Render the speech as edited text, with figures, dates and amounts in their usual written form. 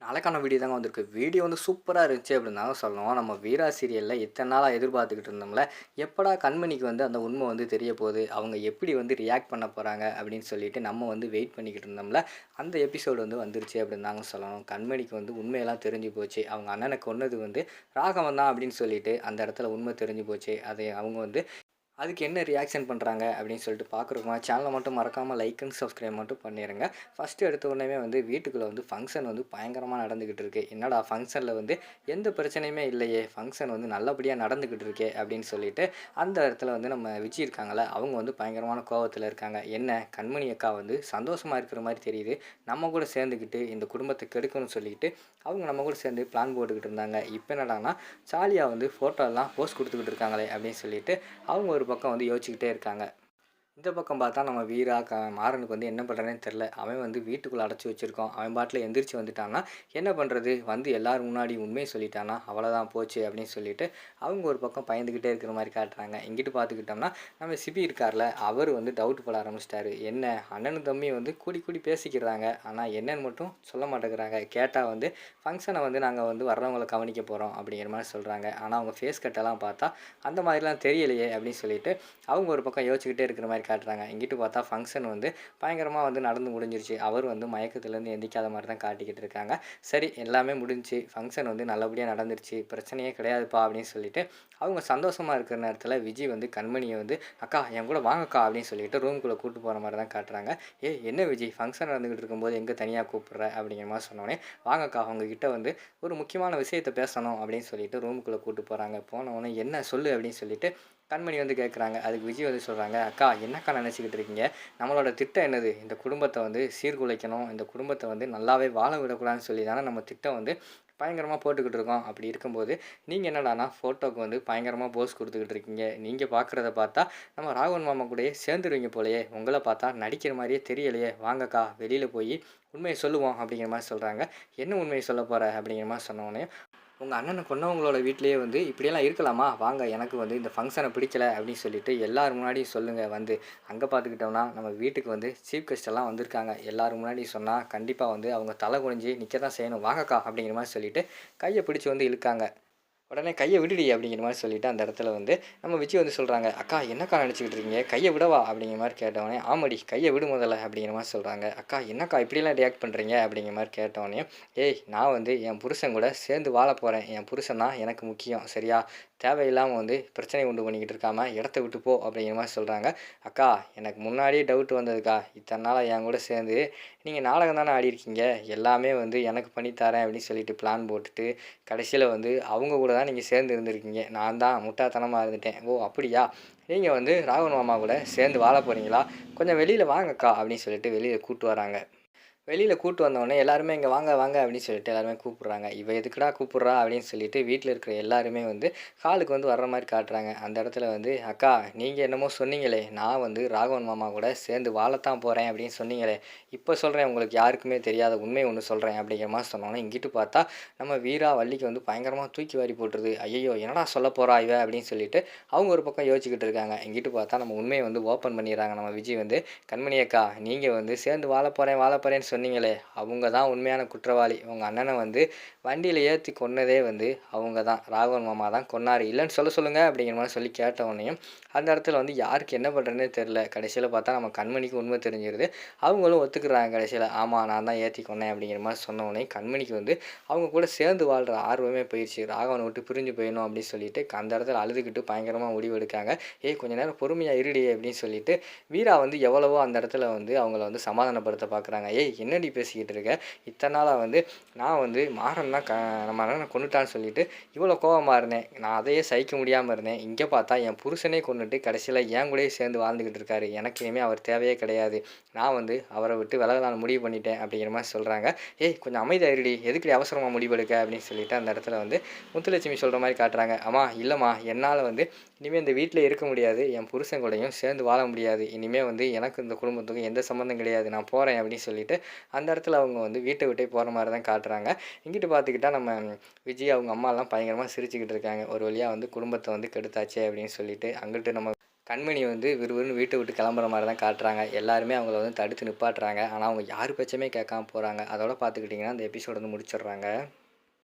நாளைக்கான வீடியோ தாங்க வந்திருக்கு. வீடியோ வந்து சூப்பரா இருந்துச்சு அப்படின்னு தாங்க சொல்லணும். நம்ம வீரா சீரியல்ல இத்தன நாளா எதிர்பார்த்துக்கிட்டு இருந்தோம்ல, எப்படா கண்மணிக்கு வந்து அந்த உண்மை வந்து தெரிய போகுது, அவங்க எப்படி வந்து ரியாக்ட் பண்ண போறாங்க அப்படின்னு சொல்லிட்டு நம்ம வந்து வெயிட் பண்ணிக்கிட்டு இருந்தோம்ல, அந்த எபிசோடு வந்து வந்துருச்சு அப்படின்னு தாங்க சொல்லணும். கண்மணிக்கு வந்து உண்மையெல்லாம் தெரிஞ்சு போச்சு. அவங்க அண்ணன கொன்னது வந்து ராகவன் தான் அப்படின்னு சொல்லிட்டு அந்த இடத்துல உண்மை தெரிஞ்சு போச்சு. அதை அவங்க வந்து அதுக்கு என்ன ரியாக்ஷன் பண்ணுறாங்க அப்படின்னு சொல்லிட்டு பார்க்குறோமா சேனலை மட்டும் மறக்காமல் லைக் அண்ட் சப்ஸ்கிரைப் மட்டும் பண்ணிடுங்க. ஃபஸ்ட்டு எடுத்த உடனே வந்து வீட்டுக்குள்ளே வந்து ஃபங்க்ஷன் வந்து பயங்கரமாக நடந்துக்கிட்டு இருக்கு. என்னடா ஃபங்க்ஷனில் வந்து எந்த பிரச்சனையுமே இல்லையே, ஃபங்க்ஷன் வந்து நல்லபடியாக நடந்துக்கிட்டு இருக்கே அப்படின்னு சொல்லிட்டு அந்த இடத்துல வந்து நம்ம விஜி இருக்காங்களே அவங்க வந்து பயங்கரமான கோவத்தில் இருக்காங்க. என்ன கண்மணி அக்கா வந்து சந்தோஷமாக இருக்கிற மாதிரி தெரியுது, நம்ம கூட சேர்ந்துக்கிட்டு இந்த குடும்பத்தை கெடுக்கணும்னு சொல்லிட்டு அவங்க நம்ம கூட சேர்ந்து பிளான் போட்டுக்கிட்டு இருந்தாங்க. இப்போ என்னடான்னா சாலியா வந்து ஃபோட்டோலாம் போஸ்ட் கொடுத்துக்கிட்டு இருக்காங்களே அப்படின்னு சொல்லிட்டு அவங்க ஒரு பக்கம் வந்து யோசிச்சுக்கிட்டே இருக்காங்க. இந்த பக்கம் பார்த்தா நம்ம வீரா மாறனுக்கு வந்து என்ன பண்ணுறதுனே தெரில. அவன் வந்து வீட்டுக்குள்ளே அடைச்சி வச்சுருக்கோம். அவன் பாட்டில் எந்திரிச்சு வந்துட்டான்னா என்ன பண்ணுறது, வந்து எல்லோரும் முன்னாடி உண்மையை சொல்லிட்டான்னா அவ்வளோதான் போச்சு அப்படின்னு சொல்லிட்டு அவங்க ஒரு பக்கம் பயந்துக்கிட்டே இருக்கிற மாதிரி காட்டுறாங்க. இங்கிட்டு பார்த்துக்கிட்டோம்னா நம்ம சிபி இருக்கார்ல, அவர் வந்து டவுட் போட ஆரம்பிச்சிட்டாரு. என்ன அண்ணனும் தம்பி வந்து கூடி கூடி பேசிக்கிறாங்க, ஆனால் என்னன்னு மட்டும் சொல்ல மாட்டேங்கிறாங்க. கேட்டால் வந்து ஃபங்க்ஷனை வந்து நாங்கள் வந்து வர்றவங்களை கவனிக்க போகிறோம் அப்படிங்கிற மாதிரி சொல்கிறாங்க. ஆனால் அவங்க ஃபேஸ் கட்டெல்லாம் பார்த்தா அந்த மாதிரிலாம் தெரியலையே அப்படின்னு சொல்லிட்டு அவங்க ஒரு பக்கம் யோசிச்சுக்கிட்டே இருக்கிற மாதிரி காட்டுறாங்க. இங்கிட்டு பார்த்தா ஃபங்க்ஷன் வந்து பயங்கரமாக வந்து நடந்து முடிஞ்சிருச்சு. அவர் வந்து மயக்கத்துலேருந்து எந்திக்காத மாதிரி தான் காட்டிக்கிட்டு இருக்காங்க. சரி எல்லாமே முடிஞ்சுச்சு, ஃபங்க்ஷன் வந்து நல்லபடியாக நடந்துருச்சு, பிரச்சனையே கிடையாதுப்பா அப்படின்னு சொல்லிட்டு அவங்க சந்தோஷமாக இருக்கிற நேரத்தில் விஜய் வந்து கண்மணியை வந்து அக்கா என் கூட வாங்கக்கா அப்படின்னு சொல்லிட்டு ரூம்குள்ளே கூப்பிட்டு போகிற மாதிரி தான் காட்டுறாங்க. என்ன விஜய் ஃபங்க்ஷன் நடந்துக்கிட்டு இருக்கும்போது எங்கே தனியாக கூப்பிட்ற அப்படிங்கிற மாதிரி சொன்னோடனே வாங்கக்கா அவங்கக்கிட்ட வந்து ஒரு முக்கியமான விஷயத்தை பேசணும் அப்படின்னு சொல்லிட்டு ரூமுக்குள்ளே கூப்பிட்டு போகிறாங்க. போனவொடனே என்ன சொல்லு அப்படின்னு சொல்லிட்டு கண்மணி வந்து கேட்குறாங்க. அதுக்கு விஜய் வந்து சொல்கிறாங்க, அக்கா என்னக்கா நினச்சிக்கிட்டு இருக்கீங்க, நம்மளோட திட்டம் என்னது, இந்த குடும்பத்தை வந்து சீர்குலைக்கணும், இந்த குடும்பத்தை வந்து நல்லாவே வாழ விடக்கூடாதுன்னு சொல்லி தானே நம்ம திட்டம் வந்து பயங்கரமாக போட்டுக்கிட்டு இருக்கோம். அப்படி இருக்கும்போது நீங்கள் என்னடானா ஃபோட்டோவுக்கு வந்து பயங்கரமாக போஸ் கொடுத்துக்கிட்டு இருக்கீங்க, நீங்கள் பார்க்குறத பார்த்தா நம்ம ராகவன் மாமா கூடயே சேர்ந்துருவீங்க போலையே, உங்களை பார்த்தா நடிக்கிற மாதிரியே தெரியலையே, வாங்கக்கா வெளியில் போய் உண்மையை சொல்லுவோம் அப்படிங்கிற மாதிரி சொல்கிறாங்க. என்ன உண்மையை சொல்ல போகிற அப்படிங்கிற மாதிரி சொன்னோடனே உங்கள் அண்ணனை கொன்னவங்களோட வீட்லேயே வந்து இப்படியெல்லாம் இருக்கலாமா, வாங்க எனக்கு வந்து இந்த ஃபங்க்ஷனை பிடிக்கல அப்படின்னு சொல்லிட்டு எல்லோரும் முன்னாடியும் சொல்லுங்கள். வந்து அங்கே பார்த்துக்கிட்டோம்னா நம்ம வீட்டுக்கு வந்து சீஃப் கெஸ்ட் எல்லாம் வந்திருக்காங்க. எல்லோரும் முன்னாடி சொன்னால் கண்டிப்பாக வந்து அவங்க தலை குனிஞ்சு நிற்க தான் செய்யணும், வாங்கக்கா அப்படிங்கிற மாதிரி சொல்லிட்டு கையை பிடிச்சி வந்து இழுக்காங்க. உடனே கையை விடுடி அப்படிங்கிற மாதிரி சொல்லிவிட்டு அந்த இடத்துல வந்து நம்ம விஜய் வந்து சொல்கிறாங்க, அக்கா என்னக்கா நினச்சிக்கிட்டு இருக்கீங்க, கையை விடவா அப்படிங்கிற மாதிரி கேட்டவொடனே ஆமாடி கையை விடு முதல்ல அப்படிங்கிற மாதிரி சொல்கிறாங்க. அக்கா என்னக்கா இப்படிலாம் ரியாக்ட் பண்ணுறீங்க அப்படிங்கிற மாதிரி கேட்டவொடனே ஏய் நான் வந்து என் புருஷன் கூட சேர்ந்து வாழ போகிறேன், என் புருஷன் தான் எனக்கு முக்கியம் சரியா, தேவையில்லாமல் வந்து பிரச்சனை உண்டு பண்ணிக்கிட்டு இருக்காமல் இடத்த விட்டு போ அப்படிங்கிற மாதிரி சொல்கிறாங்க. அக்கா எனக்கு முன்னாடியே டவுட் வந்ததுக்கா, இத்தனை நாளாக என் கூட சேர்ந்து நீங்கள் நாடகம் தானே ஆடிருக்கீங்க, எல்லாமே வந்து எனக்கு பண்ணித்தரேன் அப்படின்னு சொல்லிட்டு பிளான் போட்டுட்டு கடைசியில் வந்து அவங்க கூட தான் நீங்கள் சேர்ந்து இருந்திருக்கீங்க, நான் தான் முட்டாள்தனமாக இருந்துட்டேன். ஓ அப்படியா, நீங்கள் வந்து ராகவன் மாமா கூட சேர்ந்து வாழ போகிறீங்களா, கொஞ்சம் வெளியில் வாங்கக்கா அப்படின்னு சொல்லிட்டு வெளியில் கூப்பிட்டு வராங்க. வெளியில் கூட்டு வந்தோடனே எல்லாருமே இங்கே வாங்க வாங்க அப்படின்னு சொல்லிட்டு எல்லாருமே கூப்பிட்றாங்க. இவ எதுக்குடா கூப்பிட்றா அப்படின்னு சொல்லிட்டு வீட்டில் இருக்கிற எல்லாருமே வந்து ஹாலுக்கு வந்து வர்ற மாதிரி காட்டுறாங்க. அந்த இடத்துல வந்து அக்கா நீங்கள் என்னமோ சொன்னீங்களே, நான் வந்து ராகவன் மாமா கூட சேர்ந்து வாழத்தான் போகிறேன் அப்படின்னு சொன்னீங்களே, இப்போ சொல்கிறேன் உங்களுக்கு யாருக்குமே தெரியாத உண்மை ஒன்று சொல்கிறேன் அப்படிங்கிற மாதிரி சொன்னோன்னே இங்கிட்டு பார்த்தா நம்ம வீரா வள்ளிக்கு வந்து பயங்கரமாக தூக்கி வாரி போட்டுருது. ஐயோ என்னடா சொல்ல போகிறா இவ அப்படின்னு சொல்லிட்டு அவங்க ஒரு பக்கம் யோசிச்சுக்கிட்டு இருக்காங்க. இங்கிட்டு பார்த்தா நம்ம உண்மையை வந்து ஓப்பன் பண்ணிடுறாங்க. நம்ம விஜய் வந்து கண்மணி அக்கா நீங்கள் வந்து சேர்ந்து வாழ போகிறேன்னு சொன்னீங்களே, அவங்க தான் உண்மையான குற்றவாளி, உங்கள் அண்ணனை வந்து வண்டியில் ஏற்றி கொன்னதே வந்து அவங்க தான், ராகவன் மாமா தான் கொன்னார், இல்லைன்னு சொல்ல சொல்லுங்கள் அப்படிங்கிற மாதிரி சொல்லி கேட்டவொடனையும் அந்த இடத்துல வந்து யாருக்கு என்ன பண்ணுறதுனே தெரில. கடைசியில் பார்த்தா நம்ம கண்மணிக்கு உண்மை தெரிஞ்சிருது. அவங்களும் ஒத்துக்கிறாங்க கடைசியில், ஆமாம் நான் தான் ஏற்றி கொன்னேன் அப்படிங்கிற மாதிரி சொன்னோடனே கண்மணிக்கு வந்து அவங்க கூட சேர்ந்து வாழ்கிற ஆர்வமே போயிடுச்சு. ராகவனை விட்டு பிரிஞ்சு போயிடணும் அப்படின்னு சொல்லிட்டு அந்த இடத்துல அழுதுகிட்டு பயங்கரமாக முடிவு எடுக்காங்க. ஏய் கொஞ்ச நேரம் பொறுமையாக இருடி அப்படின்னு சொல்லிட்டு வீரா வந்து எவ்வளவோ அந்த இடத்துல வந்து அவங்கள வந்து சமாதானப்படுத்த பார்க்குறாங்க. ஏய் என்னடி பேசிக்கிட்டு இருக்க, இத்தனை நாளாக வந்து நான் வந்து மாறன் தான் நம்ம அண்ணனை கொண்டுட்டான்னு சொல்லிட்டு இவ்வளோ கோவமாக இருந்தேன், நான் அதையே சகிக்க முடியாமல் இருந்தேன், இங்கே பார்த்தா என் புருஷனே கொண்டுட்டு கடைசியில் என் கூடயே சேர்ந்து வாழ்ந்துக்கிட்டு இருக்காரு, எனக்கு இனிமேல் அவர் தேவையே கிடையாது, நான் வந்து அவரை விட்டு விலகலான்னு முடிவு பண்ணிட்டேன் அப்படிங்கிற மாதிரி சொல்கிறாங்க. ஏய் கொஞ்சம் அமைதியாயிருடி, எதுக்குடி அவசரமாக முடிவெடுக்க அப்படின்னு சொல்லிட்டு அந்த இடத்துல வந்து முத்துலட்சுமி சொல்கிற மாதிரி காட்டுறாங்க. அம்மா இல்லைம்மா என்னால் வந்து இனிமேல் இந்த வீட்டில் இருக்க முடியாது, என் புருஷன் கூடயும் சேர்ந்து வாழ முடியாது, இனிமேல் வந்து எனக்கு இந்த குடும்பத்துக்கும் எந்த சம்மந்தம் கிடையாது, நான் போகிறேன் அப்படின்னு சொல்லிட்டு அந்த இடத்துல அவங்க வந்து வீட்டை விட்டே போகிற மாதிரி தான் காட்டுறாங்க. இங்கிட்டு பார்த்துக்கிட்டா நம்ம விஜய் அவங்க அம்மாலாம் பயங்கரமாக சிரிச்சுக்கிட்டு இருக்காங்க. ஒரு வழியாக வந்து குடும்பத்தை வந்து கெடுத்தாச்சே அப்படின்னு சொல்லிட்டு. அங்கிட்டு நம்ம கண்மணி வந்து விறுவிறுன்னு வீட்ட விட்டு கிளம்புற மாரி தான் காட்டுறாங்க. எல்லாருமே அவங்கள வந்து தடுத்து நிப்பாட்டுறாங்க. ஆனா, அவங்க யார் பேச்சையுமே கேட்காம போறாங்க. அதோட பார்த்துக்கிட்டிங்கன்னா, அந்த எபிசோட வந்து முடிச்சிடுறாங்க.